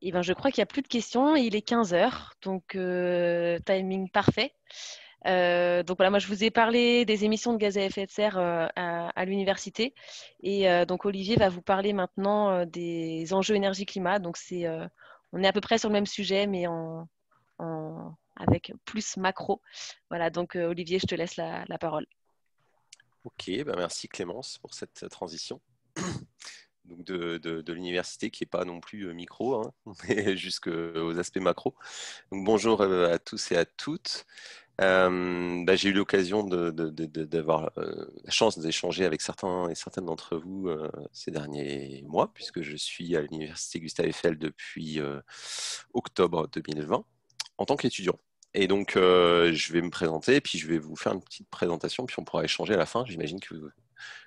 Eh ben, je crois qu'il n'y a plus de questions. Il est 15 heures, donc timing parfait. Donc voilà, moi je vous ai parlé des émissions de gaz à effet de serre à l'université. Et donc Olivier va vous parler maintenant des enjeux énergie-climat. Donc on est à peu près sur le même sujet, mais avec plus macro. Voilà, donc Olivier, je te laisse la parole. Ok, bah merci Clémence pour cette transition. Donc de l'université qui n'est pas non plus micro, hein, mais jusqu'aux aspects macro. Donc bonjour à tous et à toutes. J'ai eu l'occasion d'avoir la chance d'échanger avec certains et certaines d'entre vous ces derniers mois, puisque je suis à l'université Gustave Eiffel depuis octobre 2020 en tant qu'étudiant. Et donc, je vais me présenter, puis je vais vous faire une petite présentation, puis on pourra échanger à la fin. J'imagine que,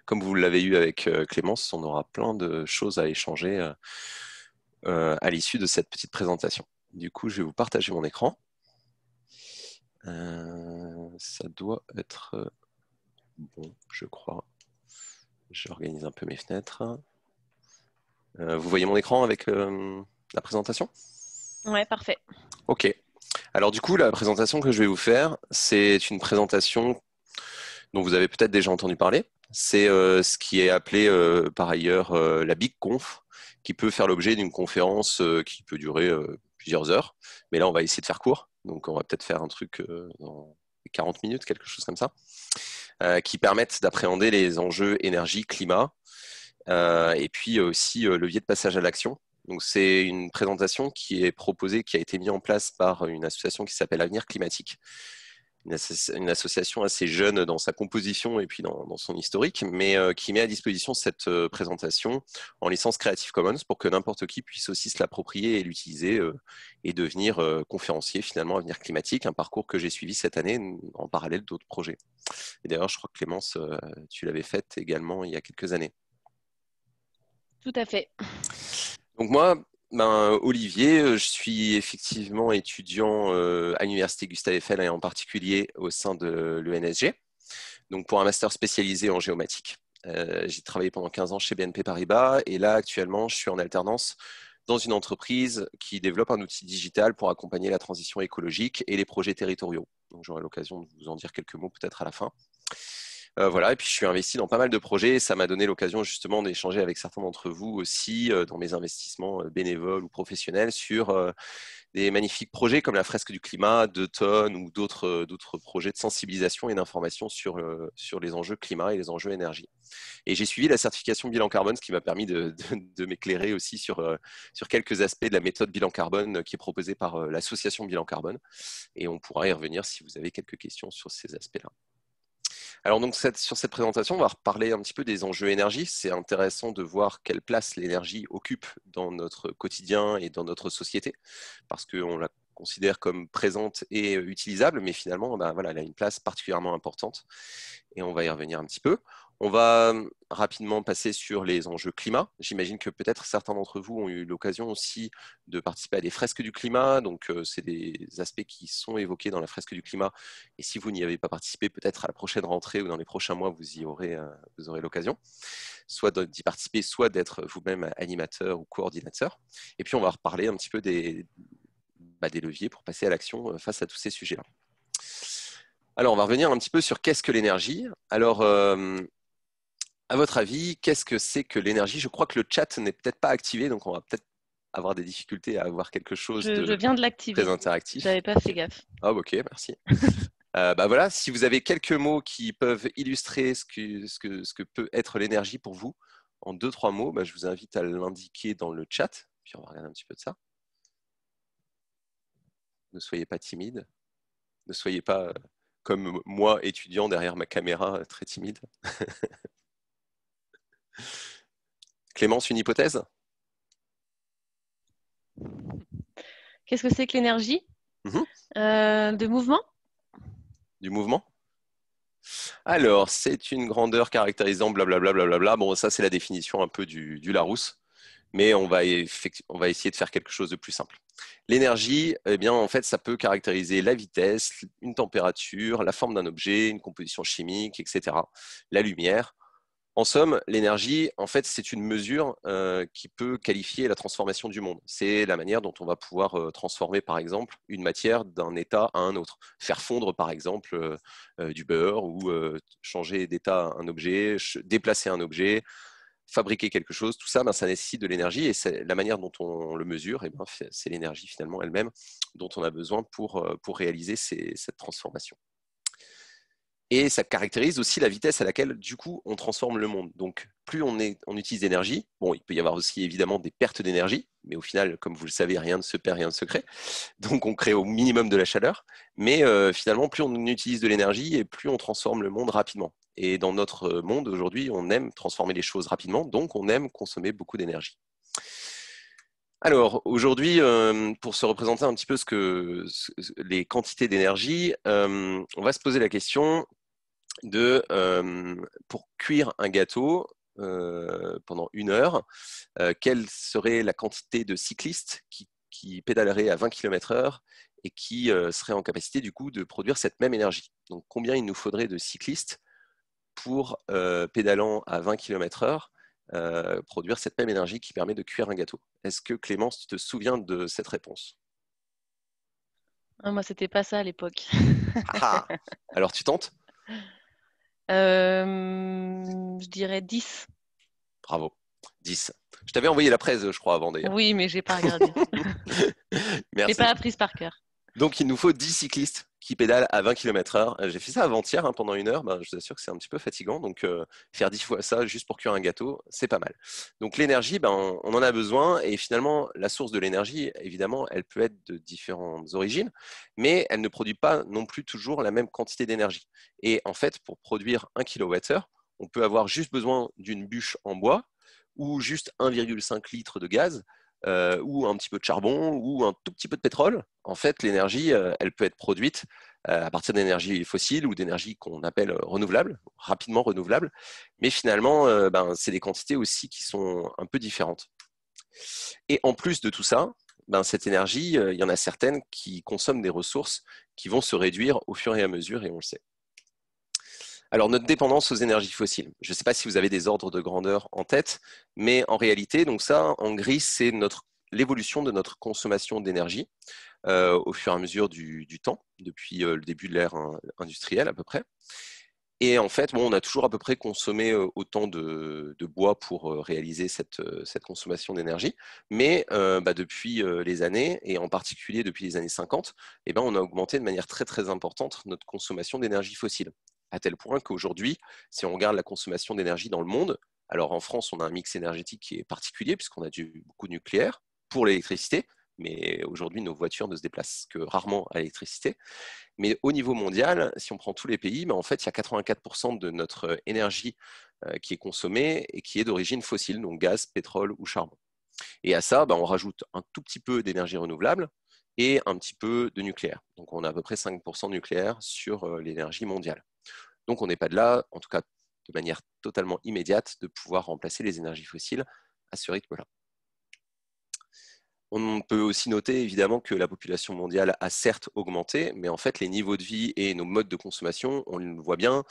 comme vous l'avez eu avec Clémence, on aura plein de choses à échanger à l'issue de cette petite présentation. Du coup, je vais vous partager mon écran. Ça doit être bon, je crois. J'organise un peu mes fenêtres. Vous voyez mon écran avec la présentation? Ouais, parfait. Ok. Alors du coup, la présentation que je vais vous faire, c'est une présentation dont vous avez peut-être déjà entendu parler. C'est ce qui est appelé par ailleurs la Big Conf, qui peut faire l'objet d'une conférence qui peut durer plusieurs heures. Mais là, on va essayer de faire court. Donc, on va peut-être faire un truc dans 40 minutes, quelque chose comme ça, qui permettent d'appréhender les enjeux énergie-climat et puis aussi levier de passage à l'action. Donc, c'est une présentation qui est proposée, qui a été mise en place par une association qui s'appelle Avenir Climatique, une association assez jeune dans sa composition et puis dans son historique, mais qui met à disposition cette présentation en licence Creative Commons pour que n'importe qui puisse aussi se l'approprier et l'utiliser et devenir conférencier finalement à Avenir Climatique, un parcours que j'ai suivi cette année en parallèle d'autres projets. Et d'ailleurs, je crois que Clémence, tu l'avais faite également il y a quelques années. Tout à fait. Donc moi, Olivier, je suis effectivement étudiant à l'Université Gustave Eiffel et en particulier au sein de l'ENSG, donc pour un master spécialisé en géomatique. J'ai travaillé pendant 15 ans chez BNP Paribas et là actuellement je suis en alternance dans une entreprise qui développe un outil digital pour accompagner la transition écologique et les projets territoriaux. Donc j'aurai l'occasion de vous en dire quelques mots peut-être à la fin. Voilà, et puis je suis investi dans pas mal de projets et ça m'a donné l'occasion justement d'échanger avec certains d'entre vous aussi dans mes investissements bénévoles ou professionnels sur des magnifiques projets comme la fresque du climat, 2 tonnes ou d'autres projets de sensibilisation et d'information sur les enjeux climat et les enjeux énergie. Et j'ai suivi la certification bilan carbone, ce qui m'a permis de m'éclairer aussi sur quelques aspects de la méthode bilan carbone qui est proposée par l'association bilan carbone. Et on pourra y revenir si vous avez quelques questions sur ces aspects-là. Alors donc sur cette présentation, on va reparler un petit peu des enjeux énergie. C'est intéressant de voir quelle place l'énergie occupe dans notre quotidien et dans notre société, parce qu'on la considère comme présente et utilisable, mais finalement, voilà, elle a une place particulièrement importante et on va y revenir un petit peu. On va rapidement passer sur les enjeux climat. J'imagine que peut-être certains d'entre vous ont eu l'occasion aussi de participer à des fresques du climat. Donc, c'est des aspects qui sont évoqués dans la fresque du climat. Et si vous n'y avez pas participé, peut-être à la prochaine rentrée ou dans les prochains mois, vous aurez l'occasion, soit d'y participer, soit d'être vous-même animateur ou coordinateur. Et puis, on va reparler un petit peu des leviers pour passer à l'action face à tous ces sujets-là. Alors, on va revenir un petit peu sur qu'est-ce que l'énergie. Alors, à votre avis, qu'est-ce que c'est que l'énergie? Je crois que le chat n'est peut-être pas activé, donc on va peut-être avoir des difficultés à avoir quelque chose Je de viens de très l'activer. interactif. J'avais pas fait Ok. gaffe. Ah, ok, merci. Voilà, si vous avez quelques mots qui peuvent illustrer ce que peut être l'énergie pour vous, en 2-3 mots, je vous invite à l'indiquer dans le chat, puis on va regarder un petit peu de ça. Ne soyez pas timide, ne soyez pas comme moi, étudiant derrière ma caméra, très timide. Clémence, une hypothèse? Qu'est-ce que c'est que l'énergie Mhm. de mouvement? Du mouvement? Alors, c'est une grandeur caractérisant blablabla, blablabla. Bon, ça, c'est la définition un peu du Larousse, mais on va essayer de faire quelque chose de plus simple. L'énergie, eh bien, en fait, ça peut caractériser la vitesse, une température, la forme d'un objet, une composition chimique, etc. La lumière. En somme, l'énergie, en fait, c'est une mesure qui peut qualifier la transformation du monde. C'est la manière dont on va pouvoir transformer, par exemple, une matière d'un état à un autre. Faire fondre, par exemple, du beurre ou changer d'état un objet, déplacer un objet, fabriquer quelque chose. Tout ça, ça nécessite de l'énergie et c'est la manière dont on le mesure, c'est l'énergie finalement elle-même dont on a besoin pour réaliser cette transformation. Et ça caractérise aussi la vitesse à laquelle, du coup, on transforme le monde. Donc, plus on utilise d'énergie, bon, il peut y avoir aussi évidemment des pertes d'énergie, mais au final, comme vous le savez, rien ne se perd, rien ne se crée. Donc, on crée au minimum de la chaleur. Mais finalement, plus on utilise de l'énergie et plus on transforme le monde rapidement. Et dans notre monde aujourd'hui, on aime transformer les choses rapidement, donc on aime consommer beaucoup d'énergie. Alors, aujourd'hui, pour se représenter un petit peu les quantités d'énergie, on va se poser la question pour cuire un gâteau pendant 1 heure, quelle serait la quantité de cyclistes qui pédaleraient à 20 km/h et qui seraient en capacité du coup de produire cette même énergie. Donc combien il nous faudrait de cyclistes pour, pédalant à 20 km/h, produire cette même énergie qui permet de cuire un gâteau. Est-ce que Clémence, tu te souviens de cette réponse? Ah, moi, c'était pas ça à l'époque. Ah ah. Alors tu tentes? Je dirais 10. Bravo. 10. Je t'avais envoyé la presse, je crois, avant d'ailleurs. Oui, mais j'ai pas regardé. Je l'ai Merci. pas apprise par cœur. Donc, il nous faut 10 cyclistes qui pédalent à 20 km/h. J'ai fait ça avant-hier pendant 1 heure. Je vous assure que c'est un petit peu fatigant. Donc, faire 10 fois ça juste pour cuire un gâteau, c'est pas mal. Donc, l'énergie, on en a besoin. Et finalement, la source de l'énergie, évidemment, elle peut être de différentes origines, mais elle ne produit pas non plus toujours la même quantité d'énergie. Et en fait, pour produire 1 kWh, on peut avoir juste besoin d'une bûche en bois ou juste 1,5 litre de gaz ou un petit peu de charbon ou un tout petit peu de pétrole. En fait, l'énergie, elle peut être produite à partir d'énergie fossile ou d'énergie qu'on appelle renouvelable, rapidement renouvelable. Mais finalement, c'est des quantités aussi qui sont un peu différentes. Et en plus de tout ça, cette énergie, il y en a certaines qui consomment des ressources qui vont se réduire au fur et à mesure, et on le sait. Alors, notre dépendance aux énergies fossiles. Je ne sais pas si vous avez des ordres de grandeur en tête, mais en réalité, donc ça, en gris, c'est l'évolution de notre consommation d'énergie au fur et à mesure du temps, depuis le début de l'ère industrielle à peu près. Et en fait, on a toujours à peu près consommé autant de bois pour réaliser cette consommation d'énergie. Mais depuis les années, et en particulier depuis les années 50, on a augmenté de manière très très importante notre consommation d'énergie fossile. À tel point qu'aujourd'hui, si on regarde la consommation d'énergie dans le monde, alors en France, on a un mix énergétique qui est particulier puisqu'on a beaucoup de nucléaire pour l'électricité, mais aujourd'hui, nos voitures ne se déplacent que rarement à l'électricité. Mais au niveau mondial, si on prend tous les pays, en fait, il y a 84% de notre énergie qui est consommée et qui est d'origine fossile, donc gaz, pétrole ou charbon. Et à ça, on rajoute un tout petit peu d'énergie renouvelable et un petit peu de nucléaire. Donc on a à peu près 5% de nucléaire sur l'énergie mondiale. Donc on n'est pas de là, en tout cas de manière totalement immédiate, de pouvoir remplacer les énergies fossiles à ce rythme-là. On peut aussi noter évidemment que la population mondiale a certes augmenté, mais en fait les niveaux de vie et nos modes de consommation, on le voit bien,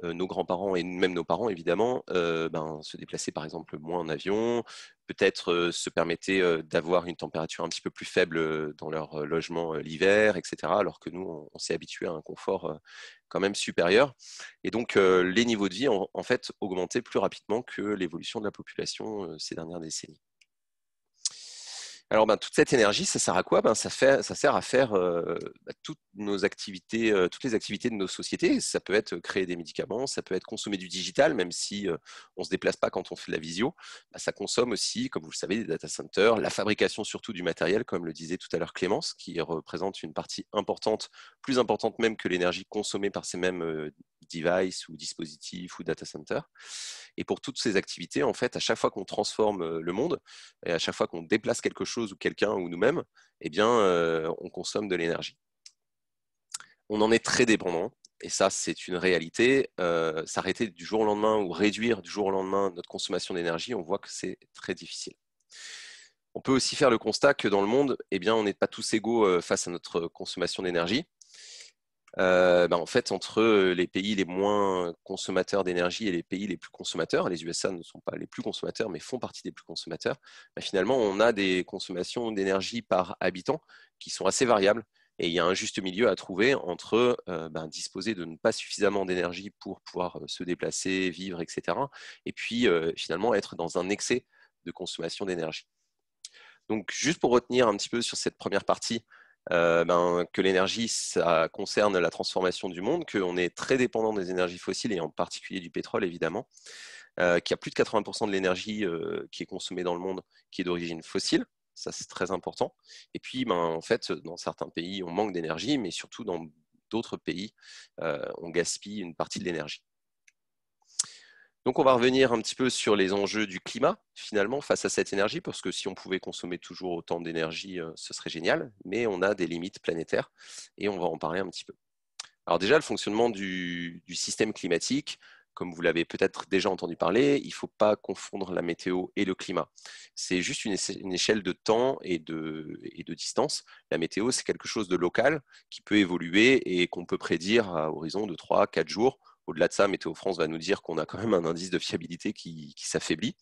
nos grands-parents et même nos parents évidemment, se déplaçaient par exemple moins en avion, peut-être se permettaient d'avoir une température un petit peu plus faible dans leur logement l'hiver, etc. Alors que nous, on s'est habitué à un confort quand même supérieur. Et donc les niveaux de vie ont en fait augmenté plus rapidement que l'évolution de la population ces dernières décennies. Alors, toute cette énergie, ça sert à quoi? Ça sert à faire toutes nos activités, toutes les activités de nos sociétés. Ça peut être créer des médicaments, ça peut être consommer du digital, même si on ne se déplace pas quand on fait de la visio. Ça consomme aussi, comme vous le savez, des data centers, la fabrication surtout du matériel, comme le disait tout à l'heure Clémence, qui représente une partie importante, plus importante même que l'énergie consommée par ces mêmes devices ou dispositifs ou data centers. Et pour toutes ces activités, en fait, à chaque fois qu'on transforme le monde, et à chaque fois qu'on déplace quelque chose ou quelqu'un ou nous-mêmes, on consomme de l'énergie. On en est très dépendant, et ça, c'est une réalité. S'arrêter du jour au lendemain ou réduire du jour au lendemain notre consommation d'énergie, on voit que c'est très difficile. On peut aussi faire le constat que dans le monde, on n'est pas tous égaux face à notre consommation d'énergie. En fait, entre les pays les moins consommateurs d'énergie et les pays les plus consommateurs, les USA ne sont pas les plus consommateurs, mais font partie des plus consommateurs, finalement, on a des consommations d'énergie par habitant qui sont assez variables. Et il y a un juste milieu à trouver entre disposer de pas suffisamment d'énergie pour pouvoir se déplacer, vivre, etc. Et puis, finalement, être dans un excès de consommation d'énergie. Donc, juste pour retenir un petit peu sur cette première partie, que l'énergie, ça concerne la transformation du monde, qu'on est très dépendant des énergies fossiles et en particulier du pétrole, évidemment, qu'il y a plus de 80% de l'énergie qui est consommée dans le monde qui est d'origine fossile. Ça, c'est très important. Et puis, en fait, dans certains pays, on manque d'énergie, mais surtout dans d'autres pays, on gaspille une partie de l'énergie. Donc, on va revenir un petit peu sur les enjeux du climat, finalement, face à cette énergie, parce que si on pouvait consommer toujours autant d'énergie, ce serait génial, mais on a des limites planétaires, et on va en parler un petit peu. Alors déjà, le fonctionnement du système climatique, comme vous l'avez peut-être déjà entendu parler, il ne faut pas confondre la météo et le climat. C'est juste une échelle de temps et de distance. La météo, c'est quelque chose de local qui peut évoluer et qu'on peut prédire à horizon de 3-4 jours. Au-delà de ça, Météo France va nous dire qu'on a quand même un indice de fiabilité qui s'affaiblit.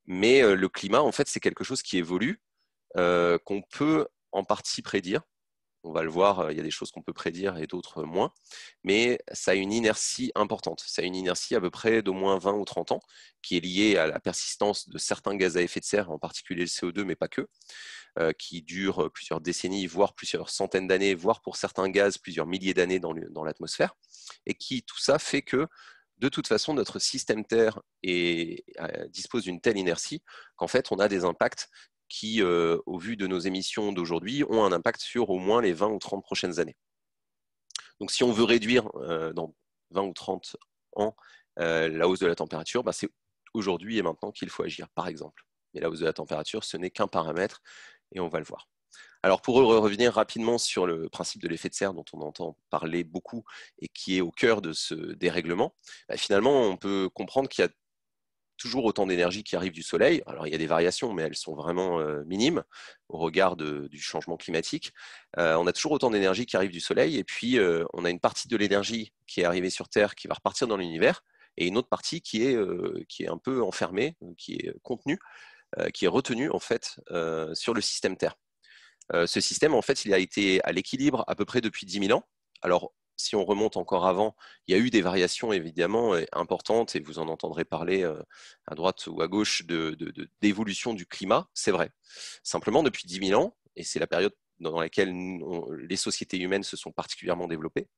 Mais le climat, en fait, c'est quelque chose qui évolue, qu'on peut en partie prédire. On va le voir, il y a des choses qu'on peut prédire et d'autres moins, mais ça a une inertie importante. Ça a une inertie à peu près d'au moins 20 ou 30 ans, qui est liée à la persistance de certains gaz à effet de serre, en particulier le CO2, mais pas que, qui durent plusieurs décennies, voire plusieurs centaines d'années, voire pour certains gaz, plusieurs milliers d'années dans l'atmosphère, et qui, tout ça fait que, de toute façon, notre système Terre dispose d'une telle inertie qu'en fait, on a des impacts qui, au vu de nos émissions d'aujourd'hui, ont un impact sur au moins les 20 ou 30 prochaines années. Donc, si on veut réduire dans 20 ou 30 ans la hausse de la température, c'est aujourd'hui et maintenant qu'il faut agir, par exemple. Mais la hausse de la température, ce n'est qu'un paramètre, et on va le voir. Alors, pour revenir rapidement sur le principe de l'effet de serre dont on entend parler beaucoup et qui est au cœur de ce dérèglement, finalement, on peut comprendre qu'il y a toujours autant d'énergie qui arrive du soleil. Alors, il y a des variations, mais elles sont vraiment minimes au regard du changement climatique. On a toujours autant d'énergie qui arrive du soleil, et puis on a une partie de l'énergie qui est arrivée sur Terre qui va repartir dans l'univers, et une autre partie qui est un peu enfermée, qui est contenue, qui est retenue en fait sur le système Terre. Ce système, en fait, il a été à l'équilibre à peu près depuis 10 000 ans. Alors, si on remonte encore avant, il y a eu des variations évidemment importantes, et vous en entendrez parler à droite ou à gauche d'évolution du climat, c'est vrai. Simplement, depuis 10 000 ans, et c'est la période dans laquelle les sociétés humaines se sont particulièrement développées,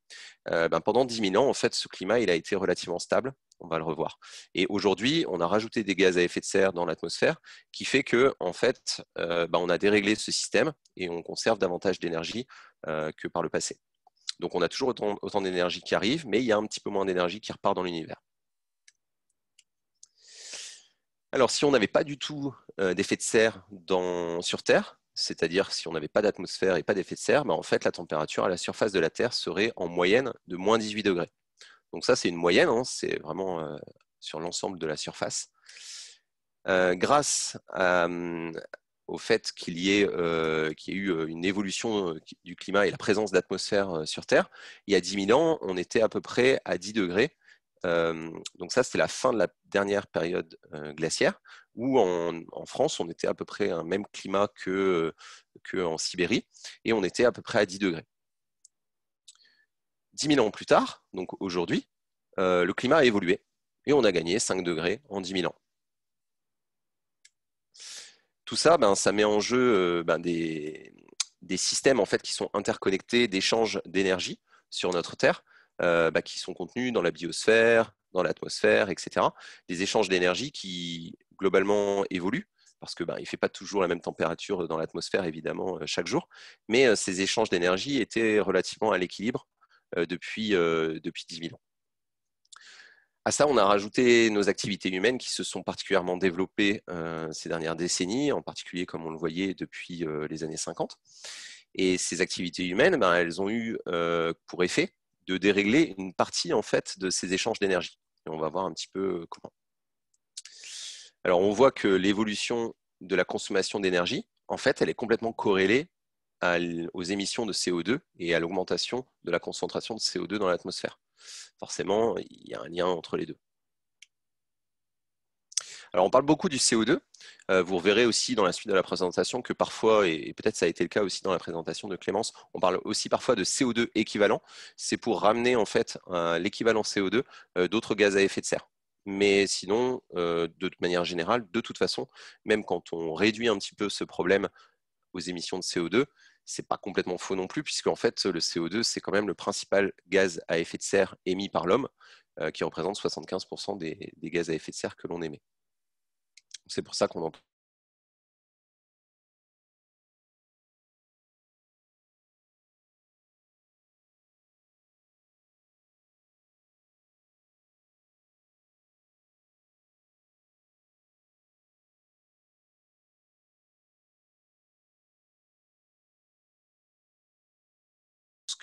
pendant 10 000 ans, en fait, ce climat il a été relativement stable. On va le revoir. Et aujourd'hui, on a rajouté des gaz à effet de serre dans l'atmosphère, qui fait que, en fait, on a déréglé ce système et on conserve davantage d'énergie que par le passé. Donc, on a toujours autant d'énergie qui arrive, mais il y a un petit peu moins d'énergie qui repart dans l'univers. Alors, si on n'avait pas du tout d'effet de serre sur Terre, c'est-à-dire si on n'avait pas d'atmosphère et pas d'effet de serre, en fait, la température à la surface de la Terre serait en moyenne de moins 18 degrés. Donc ça, c'est une moyenne, hein, c'est vraiment sur l'ensemble de la surface. Grâce au fait qu'il y ait eu une évolution du climat et la présence d'atmosphère sur Terre, il y a 10 000 ans, on était à peu près à 10 degrés. Donc ça, c'était la fin de la dernière période glaciaire, où en France, on était à peu près un même climat qu'en Sibérie, et on était à peu près à 10 degrés. 10 000 ans plus tard, donc aujourd'hui, le climat a évolué, et on a gagné 5 degrés en 10 000 ans. Tout ça, ça met en jeu des systèmes en fait, qui sont interconnectés d'échanges d'énergie sur notre Terre, qui sont contenus dans la biosphère, dans l'atmosphère, etc. Des échanges d'énergie qui globalement évoluent, parce que il ne fait pas toujours la même température dans l'atmosphère, évidemment, chaque jour, mais ces échanges d'énergie étaient relativement à l'équilibre depuis 10 000 ans. À ça, on a rajouté nos activités humaines qui se sont particulièrement développées ces dernières décennies, en particulier comme on le voyait depuis les années 50. Et ces activités humaines, elles ont eu pour effet de dérégler une partie en fait de ces échanges d'énergie. Et on va voir un petit peu comment. Alors, on voit que l'évolution de la consommation d'énergie, en fait, elle est complètement corrélée aux émissions de CO2 et à l'augmentation de la concentration de CO2 dans l'atmosphère. Forcément, il y a un lien entre les deux. Alors, on parle beaucoup du CO2. Vous reverrez aussi dans la suite de la présentation que parfois, et peut-être ça a été le cas aussi dans la présentation de Clémence, on parle aussi parfois de CO2 équivalent. C'est pour ramener en fait l'équivalent CO2 d'autres gaz à effet de serre. Mais sinon, de manière générale, de toute façon, même quand on réduit un petit peu ce problème aux émissions de CO2, c'est pas complètement faux non plus, puisque en fait, le CO2, c'est quand même le principal gaz à effet de serre émis par l'homme, qui représente 75% des gaz à effet de serre que l'on émet. C'est pour ça qu'on en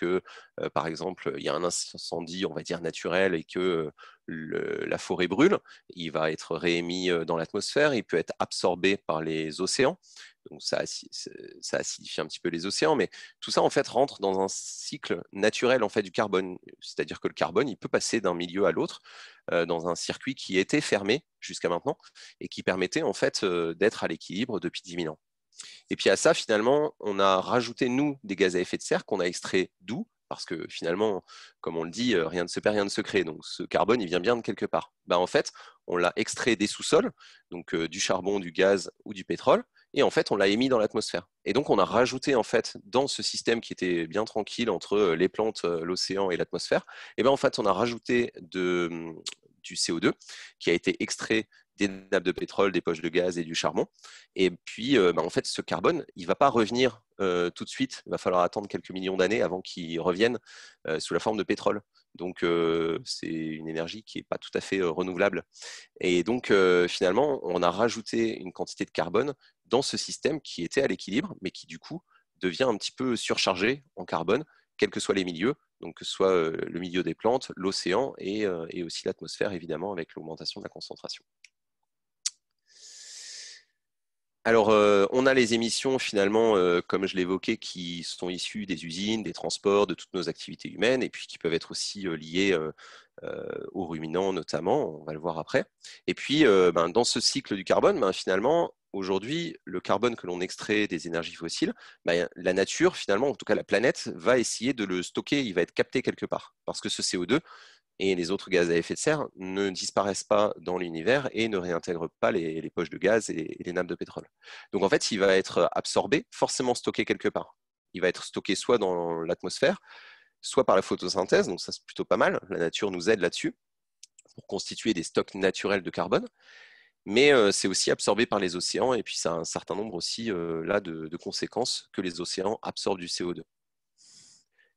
que, par exemple, il y a un incendie, on va dire, naturel et que la forêt brûle, il va être réémis dans l'atmosphère, il peut être absorbé par les océans. Donc ça acidifie un petit peu les océans, mais tout ça en fait rentre dans un cycle naturel en fait du carbone. C'est-à-dire que le carbone, il peut passer d'un milieu à l'autre dans un circuit qui était fermé jusqu'à maintenant et qui permettait en fait d'être à l'équilibre depuis 10 000 ans. Et puis à ça, finalement, on a rajouté, nous, des gaz à effet de serre qu'on a extraits d'où? Parce que finalement, comme on le dit, rien ne se perd, rien ne se crée. Donc ce carbone, il vient bien de quelque part. Ben, en fait, on l'a extrait des sous-sols, donc du charbon, du gaz ou du pétrole, et en fait, on l'a émis dans l'atmosphère. Et donc, on a rajouté, en fait, dans ce système qui était bien tranquille entre les plantes, l'océan et l'atmosphère, et ben, en fait, on a rajouté du CO2 qui a été extrait des nappes de pétrole, des poches de gaz et du charbon. Et puis, en fait, ce carbone, il ne va pas revenir tout de suite. Il va falloir attendre quelques millions d'années avant qu'il revienne sous la forme de pétrole. Donc, c'est une énergie qui n'est pas tout à fait renouvelable. Et donc, finalement, on a rajouté une quantité de carbone dans ce système qui était à l'équilibre, mais qui, du coup, devient un petit peu surchargé en carbone, quels que soient les milieux, donc que ce soit le milieu des plantes, l'océan et aussi l'atmosphère, évidemment, avec l'augmentation de la concentration. Alors, on a les émissions finalement, comme je l'évoquais, qui sont issues des usines, des transports, de toutes nos activités humaines, et puis qui peuvent être aussi liées aux ruminants notamment, on va le voir après. Et puis, dans ce cycle du carbone, finalement, aujourd'hui, le carbone que l'on extrait des énergies fossiles, la nature, finalement, en tout cas la planète, va essayer de le stocker, il va être capté quelque part. Parce que ce CO2, et les autres gaz à effet de serre ne disparaissent pas dans l'univers et ne réintègrent pas les poches de gaz et les nappes de pétrole. Donc en fait, il va être absorbé, forcément stocké quelque part. Il va être stocké soit dans l'atmosphère, soit par la photosynthèse, donc ça c'est plutôt pas mal, la nature nous aide là-dessus pour constituer des stocks naturels de carbone, mais c'est aussi absorbé par les océans et puis ça a un certain nombre aussi là de conséquences que les océans absorbent du CO2.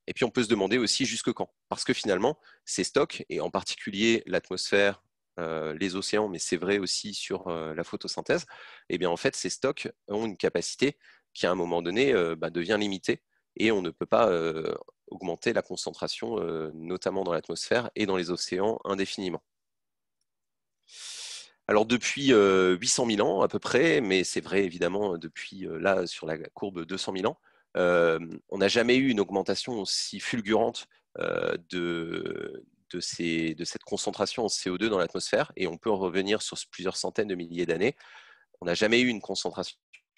Et puis on peut se demander aussi jusque quand. Parce que finalement, ces stocks, et en particulier l'atmosphère, les océans, mais c'est vrai aussi sur la photosynthèse, eh bien en fait, ces stocks ont une capacité qui à un moment donné devient limitée et on ne peut pas augmenter la concentration, notamment dans l'atmosphère et dans les océans indéfiniment. Alors depuis 800 000 ans à peu près, mais c'est vrai évidemment depuis là sur la courbe 200 000 ans, on n'a jamais eu une augmentation aussi fulgurante de cette concentration en CO2 dans l'atmosphère, et on peut revenir sur plusieurs centaines de milliers d'années. On n'a jamais eu une concentration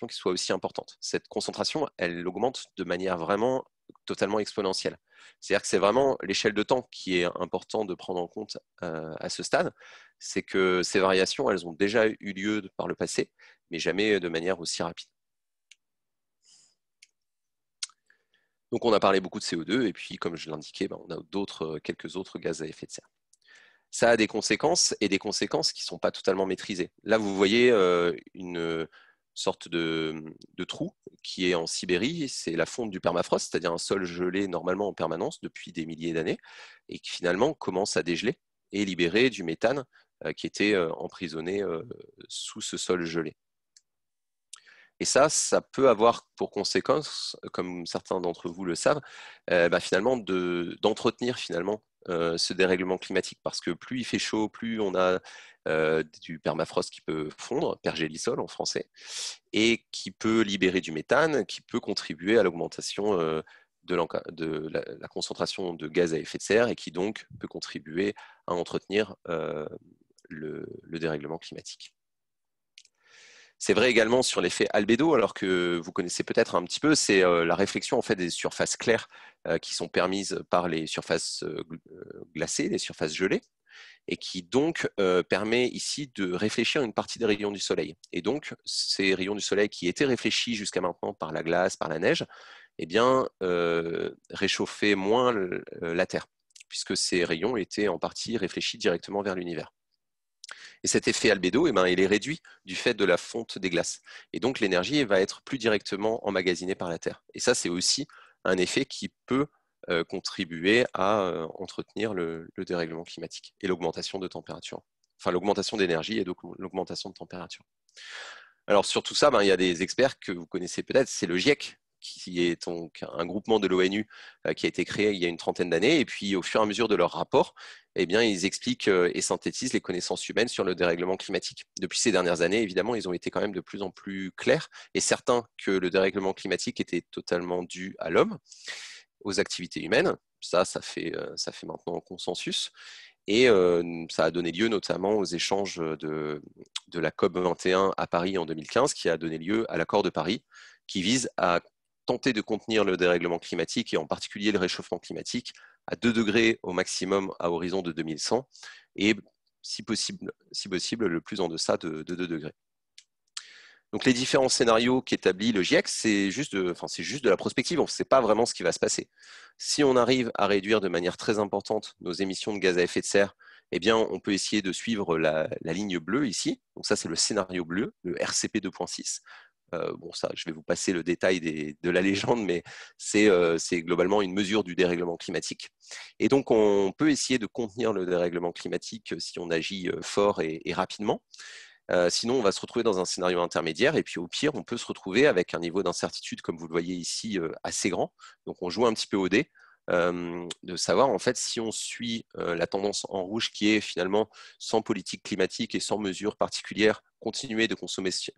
qui soit aussi importante. Cette concentration, elle augmente de manière vraiment totalement exponentielle. C'est-à-dire que c'est vraiment l'échelle de temps qui est important de prendre en compte à ce stade. C'est que ces variations, elles ont déjà eu lieu par le passé, mais jamais de manière aussi rapide. Donc on a parlé beaucoup de CO2 et puis comme je l'indiquais, on a quelques autres gaz à effet de serre. Ça a des conséquences et des conséquences qui ne sont pas totalement maîtrisées. Là, vous voyez une sorte de trou qui est en Sibérie, c'est la fonte du permafrost, c'est-à-dire un sol gelé normalement en permanence depuis des milliers d'années et qui finalement commence à dégeler et libérer du méthane qui était emprisonné sous ce sol gelé. Et ça peut avoir pour conséquence, comme certains d'entre vous le savent, finalement d'entretenir finalement ce dérèglement climatique parce que plus il fait chaud, plus on a du permafrost qui peut fondre, pergélisol en français, et qui peut libérer du méthane, qui peut contribuer à l'augmentation de la concentration de gaz à effet de serre et qui donc peut contribuer à entretenir le dérèglement climatique. C'est vrai également sur l'effet albédo, alors que vous connaissez peut-être un petit peu, c'est la réflexion en fait des surfaces claires qui sont permises par les surfaces glacées, les surfaces gelées, et qui donc permet ici de réfléchir une partie des rayons du soleil. Et donc, ces rayons du soleil qui étaient réfléchis jusqu'à maintenant par la glace, par la neige, eh bien, réchauffaient moins la Terre, puisque ces rayons étaient en partie réfléchis directement vers l'univers. Et cet effet albédo, eh ben, il est réduit du fait de la fonte des glaces. Et donc, l'énergie va être plus directement emmagasinée par la Terre. Et ça, c'est aussi un effet qui peut contribuer à entretenir le dérèglement climatique et l'augmentation de température. Enfin, l'augmentation d'énergie et donc l'augmentation de température. Alors, sur tout ça, ben, il y a des experts que vous connaissez peut-être, c'est le GIEC, qui est donc un groupement de l'ONU qui a été créé il y a une trentaine d'années. Et puis, au fur et à mesure de leur rapport, eh bien, ils expliquent et synthétisent les connaissances humaines sur le dérèglement climatique. Depuis ces dernières années, évidemment, ils ont été quand même de plus en plus clairs et certains que le dérèglement climatique était totalement dû à l'homme, aux activités humaines. Ça fait maintenant consensus. Et ça a donné lieu notamment aux échanges de la COP 21 à Paris en 2015, qui a donné lieu à l'accord de Paris, qui vise à tenter de contenir le dérèglement climatique et en particulier le réchauffement climatique à 2 degrés au maximum à horizon de 2100 et si possible le plus en deçà de 2 degrés. Donc les différents scénarios qu'établit le GIEC, c'est juste de la prospective, on ne sait pas vraiment ce qui va se passer. Si on arrive à réduire de manière très importante nos émissions de gaz à effet de serre, eh bien, on peut essayer de suivre la ligne bleue ici. Donc ça, c'est le scénario bleu, le RCP 2.6. Bon, ça, je vais vous passer le détail de la légende, mais c'est globalement une mesure du dérèglement climatique. Et donc, on peut essayer de contenir le dérèglement climatique si on agit fort et rapidement. Sinon, on va se retrouver dans un scénario intermédiaire et puis au pire, on peut se retrouver avec un niveau d'incertitude, comme vous le voyez ici, assez grand. Donc, on joue un petit peu au dé, de savoir en fait si on suit la tendance en rouge qui est finalement sans politique climatique et sans mesures particulières, continuer de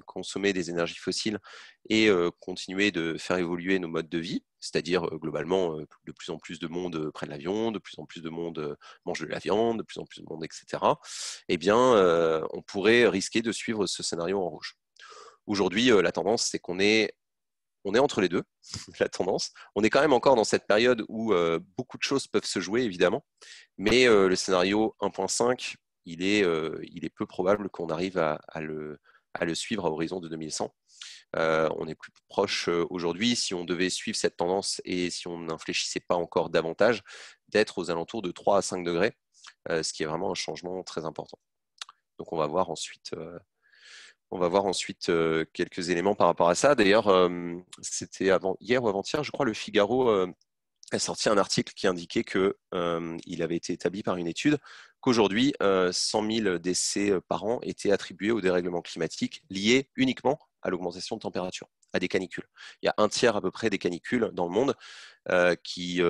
consommer des énergies fossiles et continuer de faire évoluer nos modes de vie, c'est-à-dire globalement de plus en plus de monde prenne l'avion, de plus en plus de monde mange de la viande, de plus en plus de monde, etc. Eh bien, on pourrait risquer de suivre ce scénario en rouge. Aujourd'hui, la tendance, c'est qu'on est entre les deux, la tendance. On est quand même encore dans cette période où beaucoup de choses peuvent se jouer, évidemment, mais le scénario 1.5, il est peu probable qu'on arrive à le suivre à horizon de 2100. On est plus proche aujourd'hui, si on devait suivre cette tendance et si on n'infléchissait pas encore davantage, d'être aux alentours de 3 à 5 degrés, ce qui est vraiment un changement très important. Donc on va voir ensuite quelques éléments par rapport à ça. D'ailleurs, c'était hier ou avant-hier, je crois, le Figaro a sorti un article qui indiquait qu'il avait été établi par une étude qu'aujourd'hui, 100 000 décès par an étaient attribués au dérèglement climatique lié uniquement à l'augmentation de température, à des canicules. Il y a un tiers à peu près des canicules dans le monde qui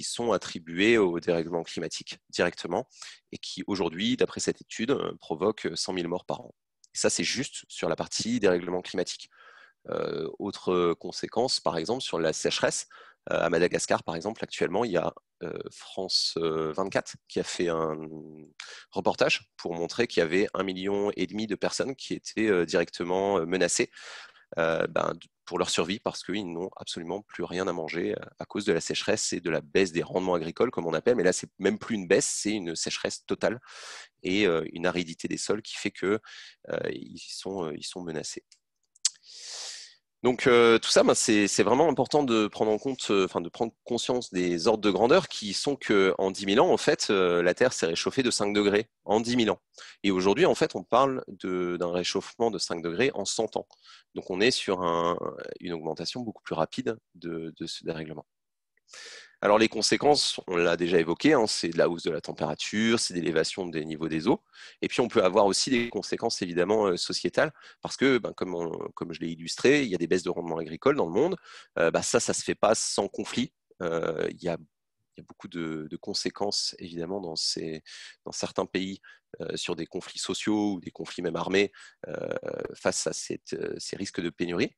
sont attribuées au dérèglement climatique directement et qui, aujourd'hui, d'après cette étude, provoquent 100 000 morts par an. Et ça, c'est juste sur la partie dérèglement climatique. Autre conséquence, par exemple, sur la sécheresse. À Madagascar, par exemple, actuellement, il y a France 24 qui a fait un reportage pour montrer qu'il y avait 1,5 million de personnes qui étaient directement menacées pour leur survie parce qu'ils n'ont absolument plus rien à manger à cause de la sécheresse et de la baisse des rendements agricoles, comme on appelle. Mais là, c'est même plus une baisse, c'est une sécheresse totale et une aridité des sols qui fait qu'ils sont menacés. Donc tout ça, c'est vraiment important de prendre en compte, de prendre conscience des ordres de grandeur qui sont qu'en 10 000 ans, en fait, la Terre s'est réchauffée de 5 degrés en 10 000 ans. Et aujourd'hui, en fait, on parle d'un réchauffement de 5 degrés en 100 ans. Donc on est sur une augmentation beaucoup plus rapide de ce dérèglement. Alors les conséquences, on l'a déjà évoqué, c'est de la hausse de la température, c'est d'élévation des niveaux des eaux. Et puis on peut avoir aussi des conséquences évidemment sociétales, parce que comme je l'ai illustré, il y a des baisses de rendement agricole dans le monde. Ça se fait pas sans conflit. Il y a y a beaucoup de conséquences, évidemment, dans certains pays sur des conflits sociaux ou des conflits même armés face à ces risques de pénurie.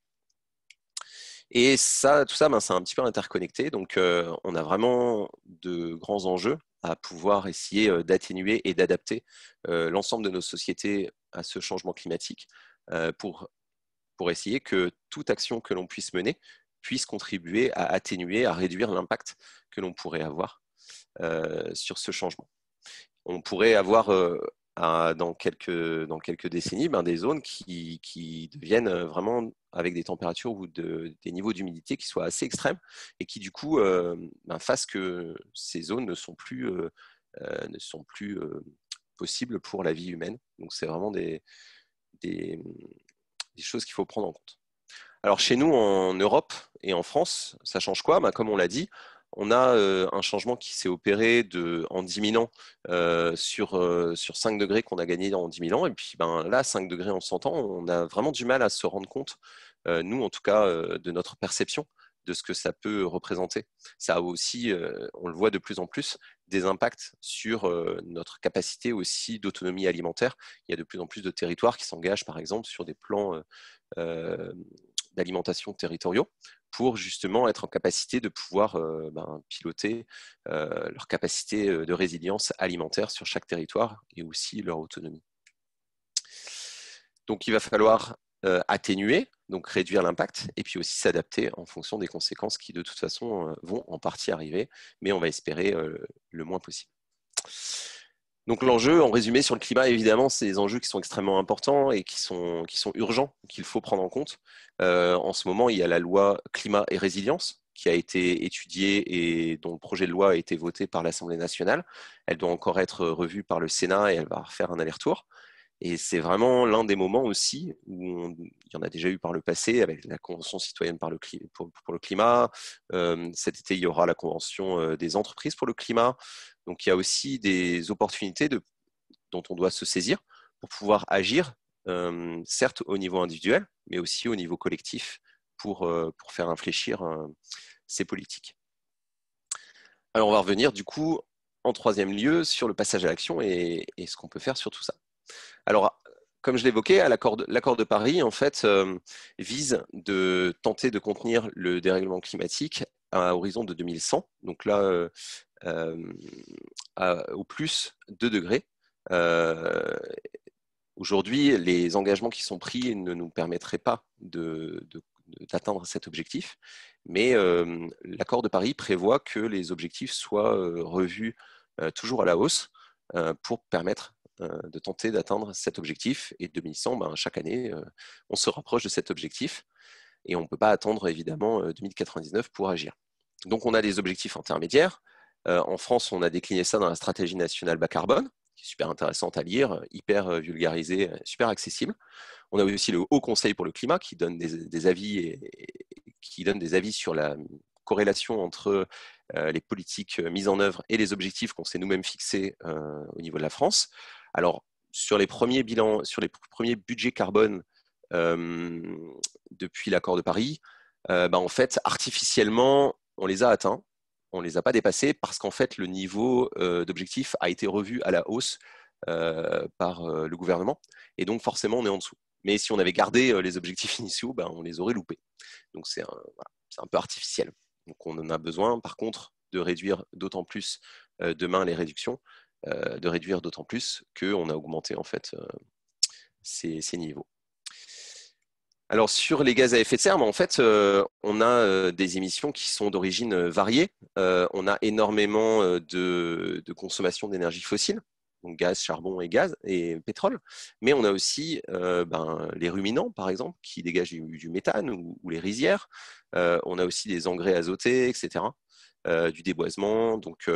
Et ça, tout ça, c'est un petit peu interconnecté. Donc, on a vraiment de grands enjeux à pouvoir essayer d'atténuer et d'adapter l'ensemble de nos sociétés à ce changement climatique pour essayer que toute action que l'on puisse mener puisse contribuer à atténuer, à réduire l'impact que l'on pourrait avoir sur ce changement. On pourrait avoir dans quelques décennies des zones qui deviennent vraiment avec des températures ou des niveaux d'humidité qui soient assez extrêmes et qui du coup fassent que ces zones ne sont plus possibles pour la vie humaine. Donc c'est vraiment des choses qu'il faut prendre en compte. Alors chez nous en Europe et en France, ça change quoi? Comme on l'a dit, on a un changement qui s'est opéré en 10 000 ans sur 5 degrés qu'on a gagné en 10 000 ans. Et puis là, 5 degrés en 100 ans, on a vraiment du mal à se rendre compte, nous en tout cas, de notre perception de ce que ça peut représenter. Ça a aussi, on le voit de plus en plus, des impacts sur notre capacité aussi d'autonomie alimentaire. Il y a de plus en plus de territoires qui s'engagent, par exemple, sur des plans d'alimentation territoriaux pour justement être en capacité de pouvoir piloter leur capacité de résilience alimentaire sur chaque territoire et aussi leur autonomie. Donc il va falloir atténuer, donc réduire l'impact, et puis aussi s'adapter en fonction des conséquences qui de toute façon vont en partie arriver, mais on va espérer le moins possible. Donc l'enjeu, en résumé, sur le climat, évidemment, c'est des enjeux qui sont extrêmement importants et qui sont urgents, qu'il faut prendre en compte. En ce moment, il y a la loi climat et résilience qui a été étudiée et dont le projet de loi a été voté par l'Assemblée nationale. Elle doit encore être revue par le Sénat et elle va faire un aller-retour. Et c'est vraiment l'un des moments aussi où il y en a déjà eu par le passé avec la Convention citoyenne pour le climat. Cet été, il y aura la Convention des entreprises pour le climat. Donc, il y a aussi des opportunités dont on doit se saisir pour pouvoir agir, certes au niveau individuel, mais aussi au niveau collectif pour faire infléchir ces politiques. Alors, on va revenir du coup en troisième lieu sur le passage à l'action et ce qu'on peut faire sur tout ça. Alors, comme je l'évoquais, l'accord de Paris, en fait, vise de tenter de contenir le dérèglement climatique à horizon de 2100. Donc là, au plus 2 degrés. Aujourd'hui, les engagements qui sont pris ne nous permettraient pas d'atteindre cet objectif. Mais l'accord de Paris prévoit que les objectifs soient revus toujours à la hausse pour permettre de tenter d'atteindre cet objectif. Et 2100, chaque année, on se rapproche de cet objectif et on ne peut pas attendre évidemment 2099 pour agir. Donc on a des objectifs intermédiaires. En France, on a décliné ça dans la stratégie nationale bas carbone, qui est super intéressante à lire, hyper vulgarisée, super accessible. On a aussi le Haut Conseil pour le climat qui donne des avis qui donne des avis sur la corrélation entre les politiques mises en œuvre et les objectifs qu'on s'est nous-mêmes fixés au niveau de la France. Alors, sur les premiers budgets carbone depuis l'accord de Paris, en fait, artificiellement, on les a atteints. On ne les a pas dépassés parce qu'en fait, le niveau d'objectif a été revu à la hausse par le gouvernement. Et donc, forcément, on est en dessous. Mais si on avait gardé les objectifs initiaux, on les aurait loupés. Donc, c'est un peu artificiel. Donc, on en a besoin, par contre, de réduire d'autant plus demain les réductions, de réduire d'autant plus qu'on a augmenté en fait ces niveaux. Alors, sur les gaz à effet de serre, en fait, on a des émissions qui sont d'origine variée. On a énormément de consommation d'énergie fossile, donc gaz, charbon et pétrole. Mais on a aussi les ruminants, par exemple, qui dégagent du méthane ou les rizières. On a aussi des engrais azotés, etc., du déboisement. Donc,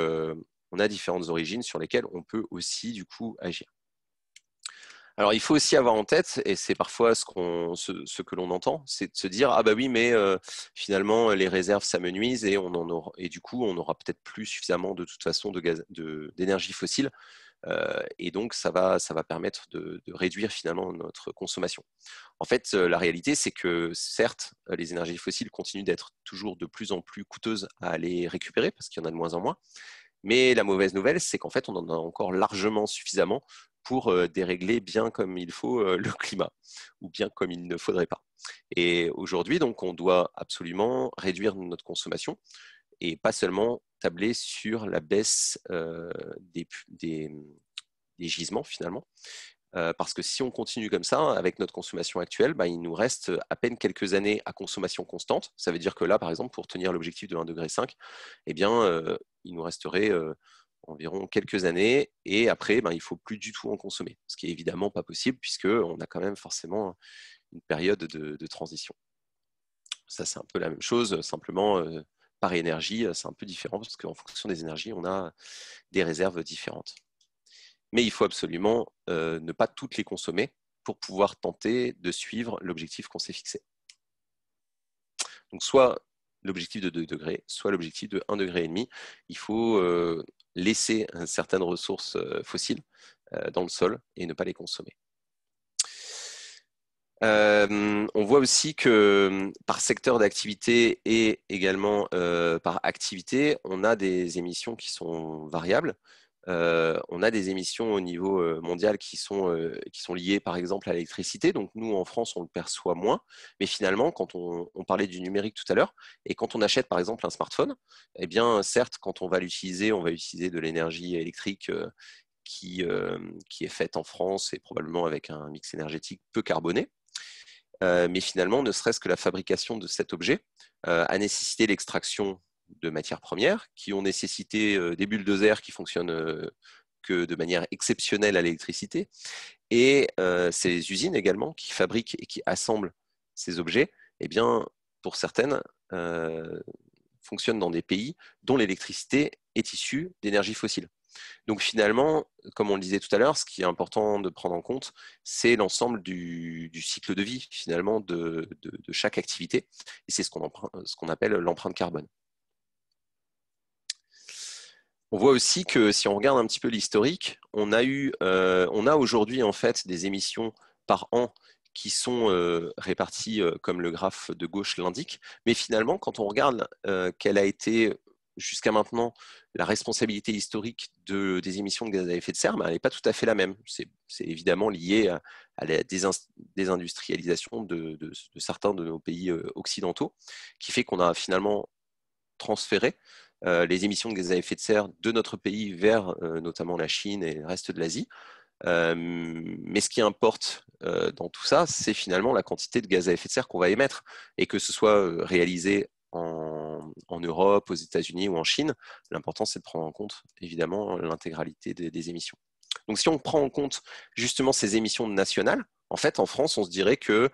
on a différentes origines sur lesquelles on peut aussi, du coup, agir. Alors, il faut aussi avoir en tête, et c'est parfois ce que l'on entend, c'est de se dire « Ah bah oui, mais finalement, les réserves s'amenuisent et du coup, on n'aura peut-être plus suffisamment de toute façon d'énergie fossile Et donc, ça va permettre de réduire finalement notre consommation. En fait, la réalité, c'est que certes, les énergies fossiles continuent d'être toujours de plus en plus coûteuses à aller récupérer parce qu'il y en a de moins en moins. Mais la mauvaise nouvelle, c'est qu'en fait, on en a encore largement suffisamment pour dérégler bien comme il faut le climat, ou bien comme il ne faudrait pas. Et aujourd'hui, donc, on doit absolument réduire notre consommation et pas seulement tabler sur la baisse des gisements finalement. Parce que si on continue comme ça, avec notre consommation actuelle, bah, il nous reste à peine quelques années à consommation constante. Ça veut dire que là, par exemple, pour tenir l'objectif de 1,5 degré, eh bien, il nous resterait environ quelques années et après, ben, il ne faut plus du tout en consommer. Ce qui est évidemment pas possible puisqu'on a quand même forcément une période de transition. Ça, c'est un peu la même chose, simplement par énergie, c'est un peu différent parce qu'en fonction des énergies, on a des réserves différentes. Mais il faut absolument ne pas toutes les consommer pour pouvoir tenter de suivre l'objectif qu'on s'est fixé. Donc soit l'objectif de 2 degrés, soit l'objectif de 1,5 degré. Il faut laisser certaines ressources fossiles dans le sol et ne pas les consommer. On voit aussi que par secteur d'activité et également par activité, on a des émissions qui sont variables. On a des émissions au niveau mondial qui sont liées par exemple à l'électricité. Donc nous, en France, on le perçoit moins. Mais finalement, quand on parlait du numérique tout à l'heure, et quand on achète par exemple un smartphone, eh bien certes, quand on va l'utiliser, on va utiliser de l'énergie électrique qui est faite en France et probablement avec un mix énergétique peu carboné. Mais finalement, ne serait-ce que la fabrication de cet objet a nécessité l'extraction de matières premières qui ont nécessité des bulldozers qui fonctionnent que de manière exceptionnelle à l'électricité. Et ces usines également qui fabriquent et qui assemblent ces objets, eh bien, pour certaines, fonctionnent dans des pays dont l'électricité est issue d'énergie fossile. Donc finalement, comme on le disait tout à l'heure, ce qui est important de prendre en compte, c'est l'ensemble du cycle de vie finalement de chaque activité. Et c'est ce qu'on appelle l'empreinte carbone. On voit aussi que si on regarde un petit peu l'historique, on a aujourd'hui en fait des émissions par an qui sont réparties comme le graphe de gauche l'indique. Mais finalement, quand on regarde quelle a été jusqu'à maintenant la responsabilité historique des émissions de gaz à effet de serre, ben, elle n'est pas tout à fait la même. C'est évidemment lié à la désindustrialisation de certains de nos pays occidentaux, qui fait qu'on a finalement transféré les émissions de gaz à effet de serre de notre pays vers notamment la Chine et le reste de l'Asie. Mais ce qui importe dans tout ça, c'est finalement la quantité de gaz à effet de serre qu'on va émettre. Et que ce soit réalisé en Europe, aux États-Unis ou en Chine, l'important c'est de prendre en compte évidemment l'intégralité des émissions. Donc si on prend en compte justement ces émissions nationales, en fait en France on se dirait que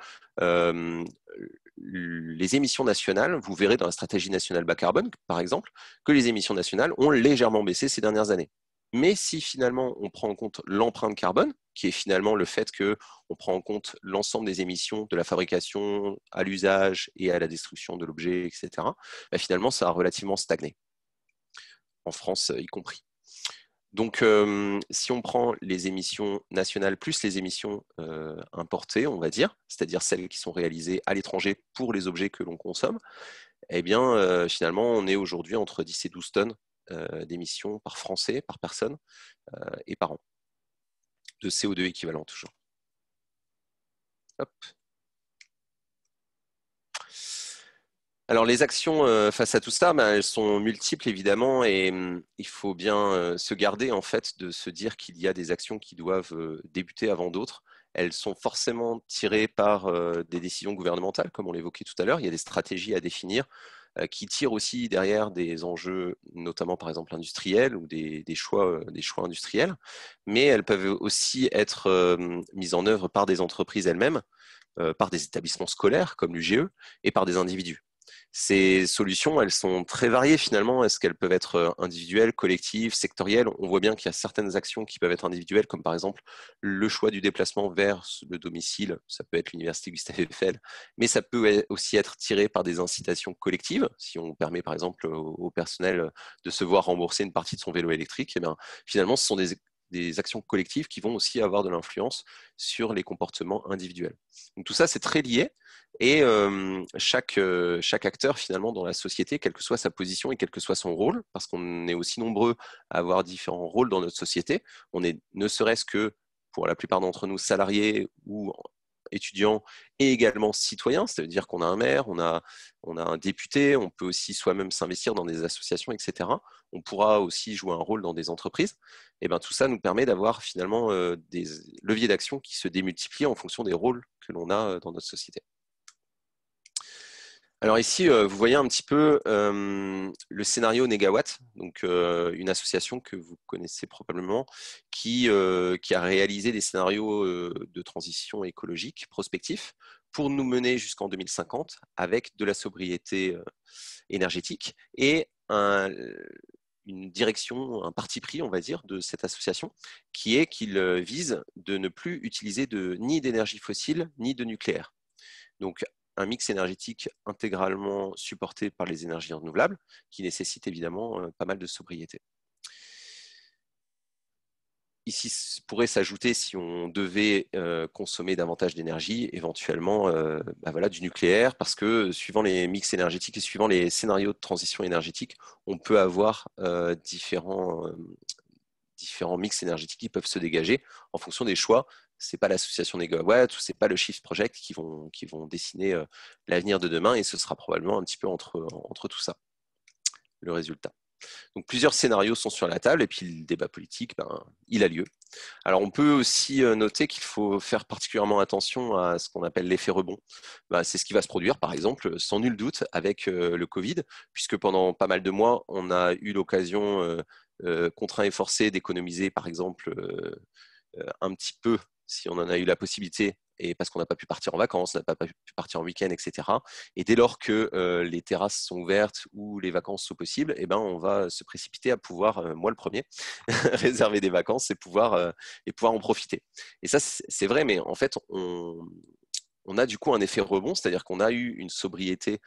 les émissions nationales, vous verrez dans la stratégie nationale bas carbone par exemple, que les émissions nationales ont légèrement baissé ces dernières années. Mais si finalement on prend en compte l'empreinte carbone, qui est finalement le fait qu'on prend en compte l'ensemble des émissions de la fabrication à l'usage et à la destruction de l'objet, etc., bah finalement ça a relativement stagné, en France y compris. Donc, si on prend les émissions nationales plus les émissions importées, on va dire, c'est-à-dire celles qui sont réalisées à l'étranger pour les objets que l'on consomme, eh bien, finalement, on est aujourd'hui entre 10 et 12 tonnes d'émissions par Français, par personne et par an, de CO2 équivalent toujours. Hop. Alors les actions face à tout ça, ben, elles sont multiples évidemment et il faut bien se garder en fait de se dire qu'il y a des actions qui doivent débuter avant d'autres. Elles sont forcément tirées par des décisions gouvernementales, comme on l'évoquait tout à l'heure. Il y a des stratégies à définir qui tirent aussi derrière des enjeux, notamment par exemple industriels ou des choix industriels. Mais elles peuvent aussi être mises en œuvre par des entreprises elles-mêmes, par des établissements scolaires comme l'UGE et par des individus. Ces solutions, elles sont très variées finalement. Est-ce qu'elles peuvent être individuelles, collectives, sectorielles? On voit bien qu'il y a certaines actions qui peuvent être individuelles, comme par exemple le choix du déplacement vers le domicile. Ça peut être l'université Gustave Eiffel, mais ça peut aussi être tiré par des incitations collectives. Si on permet par exemple au personnel de se voir rembourser une partie de son vélo électrique, eh bien, finalement, ce sont des actions collectives qui vont aussi avoir de l'influence sur les comportements individuels. Donc tout ça, c'est très lié. Et chaque acteur, finalement, dans la société, quelle que soit sa position et quel que soit son rôle, parce qu'on est aussi nombreux à avoir différents rôles dans notre société, on est ne serait-ce que, pour la plupart d'entre nous, salariés ou étudiants et également citoyens, c'est-à-dire qu'on a un maire, on a un député, on peut aussi soi-même s'investir dans des associations, etc. On pourra aussi jouer un rôle dans des entreprises. Et bien, tout ça nous permet d'avoir finalement des leviers d'action qui se démultiplient en fonction des rôles que l'on a dans notre société. Alors ici, vous voyez un petit peu le scénario Négawatt, donc une association que vous connaissez probablement, qui a réalisé des scénarios de transition écologique prospectifs pour nous mener jusqu'en 2050 avec de la sobriété énergétique et une direction, un parti pris, on va dire, de cette association, qui est qu'il vise de ne plus utiliser ni d'énergie fossile, ni de nucléaire. Donc, un mix énergétique intégralement supporté par les énergies renouvelables, qui nécessite évidemment pas mal de sobriété. Ici, pourrait s'ajouter, si on devait consommer davantage d'énergie, éventuellement voilà, du nucléaire, parce que suivant les mix énergétiques et suivant les scénarios de transition énergétique, on peut avoir différents mix énergétiques qui peuvent se dégager en fonction des choix. Ce n'est pas l'association Négawatt ou ce n'est pas le Shift Project qui vont dessiner l'avenir de demain, et ce sera probablement un petit peu entre tout ça, le résultat. Donc plusieurs scénarios sont sur la table, et puis le débat politique, il a lieu. Alors on peut aussi noter qu'il faut faire particulièrement attention à ce qu'on appelle l'effet rebond. C'est ce qui va se produire, par exemple, sans nul doute, avec le Covid, puisque pendant pas mal de mois, on a eu l'occasion, contraint et forcé, d'économiser, par exemple, un petit peu, si on en a eu la possibilité, et parce qu'on n'a pas pu partir en vacances, on n'a pas pu partir en week-end, etc. Et dès lors que les terrasses sont ouvertes ou les vacances sont possibles, on va se précipiter à pouvoir, moi le premier, réserver des vacances et pouvoir en profiter. Et ça, c'est vrai, mais en fait, on a du coup un effet rebond, c'est-à-dire qu'on a eu une sobriété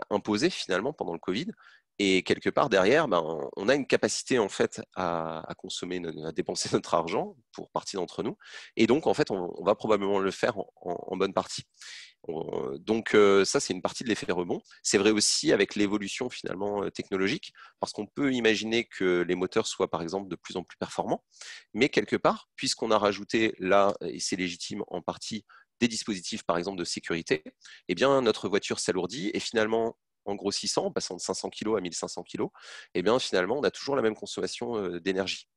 imposée finalement pendant le Covid. Et quelque part derrière, on a une capacité en fait à consommer, à dépenser notre argent pour partie d'entre nous. Et donc en fait, on va probablement le faire en bonne partie. Donc ça, c'est une partie de l'effet rebond. C'est vrai aussi avec l'évolution finalement technologique, parce qu'on peut imaginer que les moteurs soient par exemple de plus en plus performants, mais quelque part, puisqu'on a rajouté là, et c'est légitime en partie, des dispositifs par exemple de sécurité, eh bien notre voiture s'alourdit et finalement, en grossissant, en passant de 500 kg à 1500 kg, eh bien finalement, on a toujours la même consommation d'énergie.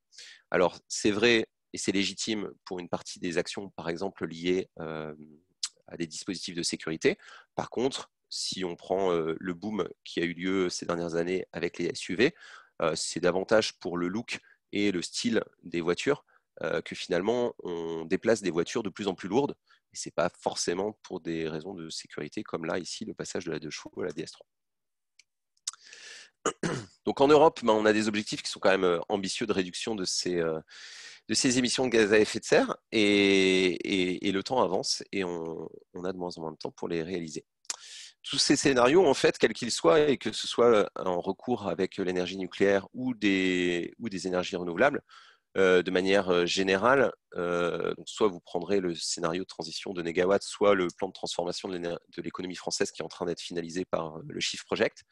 Alors c'est vrai et c'est légitime pour une partie des actions, par exemple liées à des dispositifs de sécurité. Par contre, si on prend le boom qui a eu lieu ces dernières années avec les SUV, c'est davantage pour le look et le style des voitures que finalement on déplace des voitures de plus en plus lourdes, et ce n'est pas forcément pour des raisons de sécurité comme là ici le passage de la 2 chevaux à la DS3. Donc en Europe, on a des objectifs qui sont quand même ambitieux de réduction de ces émissions de gaz à effet de serre, et le temps avance et on a de moins en moins de temps pour les réaliser. Tous ces scénarios, en fait, quels qu'ils soient, et que ce soit en recours avec l'énergie nucléaire ou des énergies renouvelables, de manière générale, donc soit vous prendrez le scénario de transition de Négawatt, soit le plan de transformation de l'économie française qui est en train d'être finalisé par le Shift Project.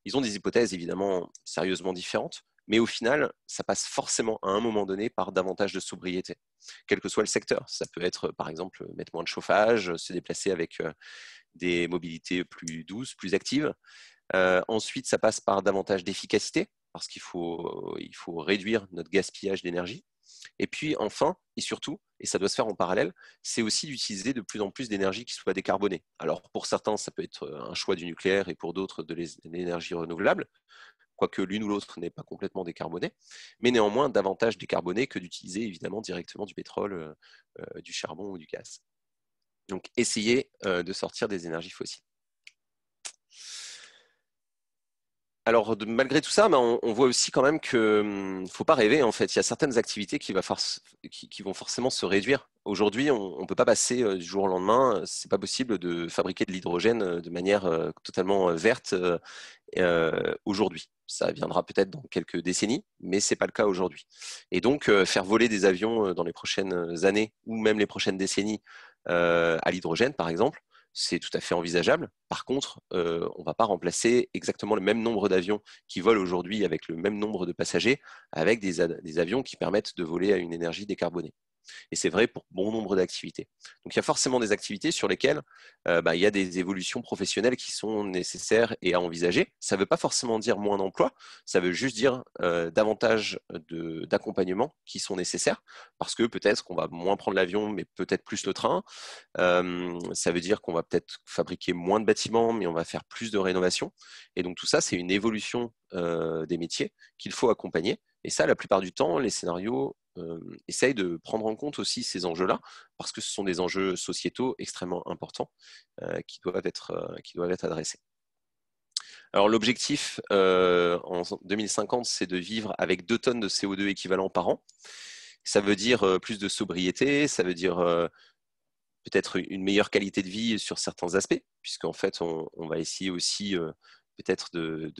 Ils ont des hypothèses évidemment sérieusement différentes, mais au final, ça passe forcément à un moment donné par davantage de sobriété, quel que soit le secteur. Ça peut être, par exemple, mettre moins de chauffage, se déplacer avec des mobilités plus douces, plus actives. Ensuite, ça passe par davantage d'efficacité, parce qu'il faut réduire notre gaspillage d'énergie. Et puis enfin, et surtout, et ça doit se faire en parallèle, c'est aussi d'utiliser de plus en plus d'énergie qui soit décarbonée. Alors pour certains, ça peut être un choix du nucléaire, et pour d'autres de l'énergie renouvelable, quoique l'une ou l'autre n'est pas complètement décarbonée, mais néanmoins davantage décarbonée que d'utiliser évidemment directement du pétrole, du charbon ou du gaz. Donc essayer de sortir des énergies fossiles. Alors, malgré tout ça, on voit aussi quand même qu'il ne faut pas rêver. En fait, il y a certaines activités qui vont forcément se réduire. Aujourd'hui, on ne peut pas passer du jour au lendemain. Ce n'est pas possible de fabriquer de l'hydrogène de manière totalement verte aujourd'hui. Ça viendra peut-être dans quelques décennies, mais ce n'est pas le cas aujourd'hui. Et donc, faire voler des avions dans les prochaines années ou même les prochaines décennies à l'hydrogène, par exemple, c'est tout à fait envisageable. Par contre, on ne va pas remplacer exactement le même nombre d'avions qui volent aujourd'hui avec le même nombre de passagers avec des avions qui permettent de voler à une énergie décarbonée. Et c'est vrai pour bon nombre d'activités. Donc il y a forcément des activités sur lesquelles il y a des évolutions professionnelles qui sont nécessaires et à envisager. Ça ne veut pas forcément dire moins d'emplois, ça veut juste dire davantage d'accompagnement qui sont nécessaires, parce que peut-être qu'on va moins prendre l'avion, mais peut-être plus le train. Ça veut dire qu'on va peut-être fabriquer moins de bâtiments, mais on va faire plus de rénovation. Et donc tout ça, c'est une évolution des métiers qu'il faut accompagner. Et ça, la plupart du temps, les scénarios essayent de prendre en compte aussi ces enjeux-là, parce que ce sont des enjeux sociétaux extrêmement importants qui doivent être adressés. Alors l'objectif en 2050, c'est de vivre avec 2 tonnes de CO2 équivalent par an. Ça veut dire plus de sobriété, ça veut dire peut-être une meilleure qualité de vie sur certains aspects, puisqu'en fait, on va essayer aussi peut-être de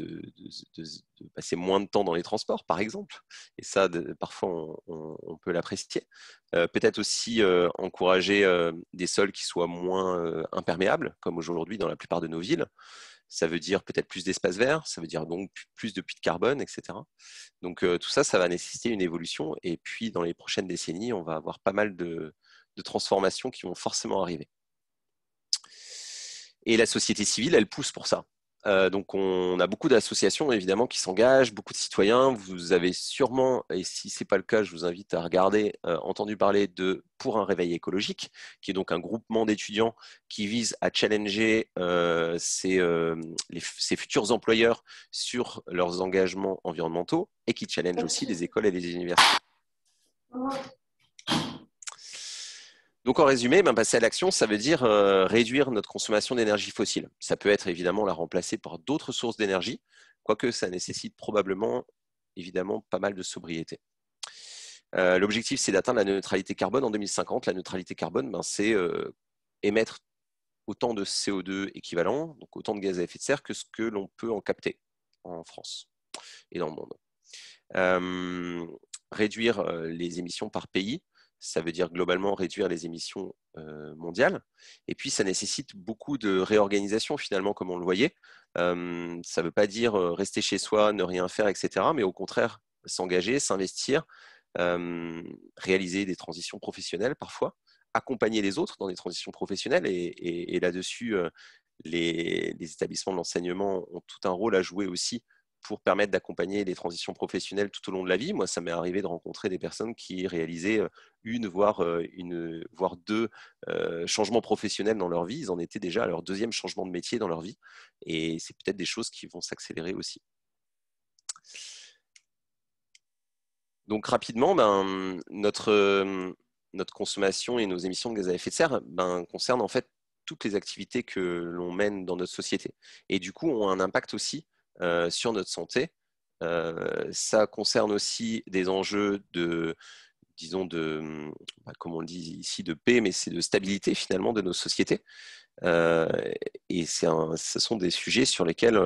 passer moins de temps dans les transports, par exemple. Et ça, parfois, on peut l'apprécier. Peut-être aussi encourager des sols qui soient moins imperméables, comme aujourd'hui dans la plupart de nos villes. Ça veut dire peut-être plus d'espace vert, ça veut dire donc plus de puits de carbone, etc. Donc tout ça, ça va nécessiter une évolution. Et puis, dans les prochaines décennies, on va avoir pas mal de transformations qui vont forcément arriver. Et la société civile, elle pousse pour ça. Donc on a beaucoup d'associations évidemment qui s'engagent, beaucoup de citoyens. Vous avez sûrement, et si ce n'est pas le cas, je vous invite à regarder, entendu parler de Pour un réveil écologique, qui est donc un groupement d'étudiants qui vise à challenger ces futurs employeurs sur leurs engagements environnementaux et qui challenge aussi les écoles et les universités. Donc en résumé, passer à l'action, ça veut dire réduire notre consommation d'énergie fossile. Ça peut être évidemment la remplacer par d'autres sources d'énergie, quoique ça nécessite probablement évidemment pas mal de sobriété. L'objectif, c'est d'atteindre la neutralité carbone en 2050. La neutralité carbone, c'est émettre autant de CO2 équivalent, donc autant de gaz à effet de serre que ce que l'on peut en capter en France et dans le monde. Réduire les émissions par pays, ça veut dire globalement réduire les émissions mondiales. Et puis, ça nécessite beaucoup de réorganisation, finalement, comme on le voyait. Ça ne veut pas dire rester chez soi, ne rien faire, etc. Mais au contraire, s'engager, s'investir, réaliser des transitions professionnelles parfois, accompagner les autres dans des transitions professionnelles. Et là-dessus, les établissements de l'enseignement ont tout un rôle à jouer aussi pour permettre d'accompagner les transitions professionnelles tout au long de la vie. Moi, ça m'est arrivé de rencontrer des personnes qui réalisaient voire 2 changements professionnels dans leur vie. Ils en étaient déjà à leur 2e changement de métier dans leur vie. Et c'est peut-être des choses qui vont s'accélérer aussi. Donc rapidement, notre consommation et nos émissions de gaz à effet de serre concernent en fait toutes les activités que l'on mène dans notre société. Et du coup, ont un impact aussi sur notre santé. Ça concerne aussi des enjeux comme on le dit ici, de paix, mais c'est de stabilité finalement de nos sociétés. Et ce sont des sujets sur lesquels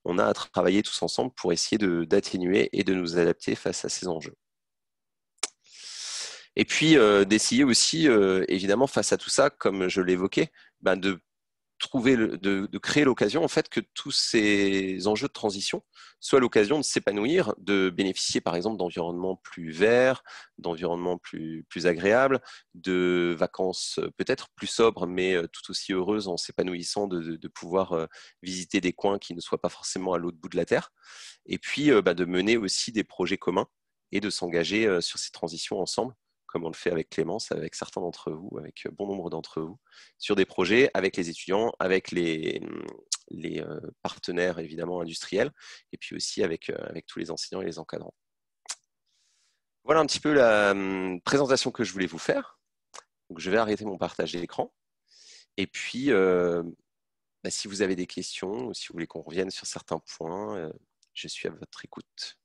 on a à travailler tous ensemble pour essayer d'atténuer et de nous adapter face à ces enjeux. Et puis d'essayer aussi, évidemment, face à tout ça, comme je l'évoquais, de créer l'occasion en fait que tous ces enjeux de transition soient l'occasion de s'épanouir, de bénéficier par exemple d'environnements plus verts, d'environnements plus agréables, de vacances peut-être plus sobres mais tout aussi heureuses en s'épanouissant de pouvoir visiter des coins qui ne soient pas forcément à l'autre bout de la terre, et puis de mener aussi des projets communs et de s'engager sur ces transitions ensemble, comme on le fait avec Clémence, avec certains d'entre vous, avec bon nombre d'entre vous, sur des projets avec les étudiants, avec les partenaires évidemment industriels, et puis aussi avec tous les enseignants et les encadrants. Voilà un petit peu la présentation que je voulais vous faire. Donc, je vais arrêter mon partage d'écran. Et puis, si vous avez des questions ou si vous voulez qu'on revienne sur certains points, je suis à votre écoute.